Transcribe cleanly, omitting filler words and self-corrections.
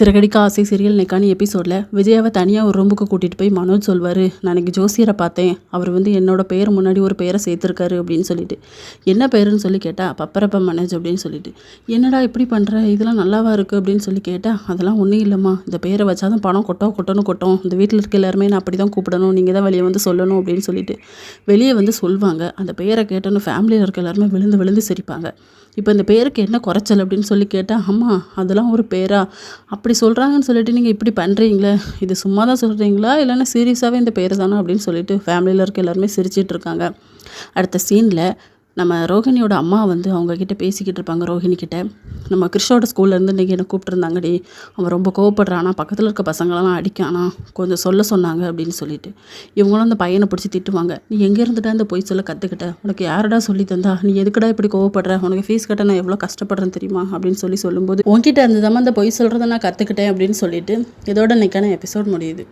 சிறகடிக்க ஆசை சீரியல் இன்னைக்கான எபிசோடில் விஜயாவை தனியாக ஒரு ரூமுக்கு கூட்டிகிட்டு போய் மனோஜ் சொல்வார், நான் இன்றைக்கி ஜோசியரை பார்த்தேன், அவர் என்னோட பெயர் முன்னாடி ஒரு பெயரை சேர்த்துருக்காரு அப்படின்னு சொல்லிட்டு. என்ன பெயருன்னு சொல்லி கேட்டால் பப்பரப்ப மனோஜ் அப்படின்னு சொல்லிட்டு. என்னடா இப்படி பண்ணுற, இதெல்லாம் நல்லாவா இருக்குது அப்படின்னு சொல்லி கேட்டால், அதெல்லாம் ஒன்றும் இல்லைம்மா, இந்த பெயரை வச்சாதான் பணம் கொட்டும், இந்த வீட்டில் இருக்க எல்லாருமே நான் அப்படி தான் கூப்பிடணும், நீங்கள் தான் வெளியே சொல்லணும் அப்படின்னு சொல்லிட்டு வெளியே சொல்லுவாங்க. அந்த பெயரை கேட்டோன்னு ஃபேமிலியில் இருக்க எல்லாருமே விழுந்து விழுந்து சிரிப்பாங்க. இப்போ இந்த பேருக்கு என்ன குறைச்சல் அப்படின்னு சொல்லி கேட்டால், அம்மா அதெல்லாம் ஒரு பேரா, அப்படி சொல்கிறாங்கன்னு சொல்லிட்டு நீங்கள் இப்படி பண்ணுறீங்களே, இது சும்மா தான் சொல்கிறீங்களா இல்லைன்னா சீரியஸாகவே இந்த பேர் தானே அப்படின்னு சொல்லிட்டு ஃபேமிலியில் இருக்க எல்லாருமே சிரிச்சிட்டு இருக்காங்க. அடுத்த சீனில் நம்ம ரோஹிணியோட அம்மா அவங்கக்கிட்ட பேசிக்கிட்டு இருப்பாங்க. ரோஹிணிக்கிட்ட, நம்ம கிருஷ்ணோட ஸ்கூல்லேருந்து இன்றைக்கி என்னை கூப்பிட்டுருந்தாங்கடி, அவன் ரொம்ப கோவப்படுறானா, பக்கத்தில் இருக்க பசங்களெல்லாம் அடிக்கானா, கொஞ்சம் சொல்ல சொன்னாங்க அப்படின்னு சொல்லிட்டு. இவங்களும் அந்த பையனை பிடிச்சி திட்டுவாங்க, நீ எங்கே இருந்துட்டா இந்த பொய் சொல்ல கற்றுக்கிட்ட, உனக்கு யாரடா சொல்லி தந்தா, நீ எதுக்கடா இப்படி கோவப்படுற, உனக்கு ஃபீஸ் கட்ட நான் எவ்வளோ கஷ்டப்படுறேன்னு தெரியுமா அப்படின்னு சொல்லும்போது, உன்கிட்ட இருந்துதாம்மா அந்த பொய் சொல்கிறத நான் கற்றுக்கிட்டேன் அப்படின்னு சொல்லிட்டு இதோட இன்றைக்கான எபிசோட் முடியுது.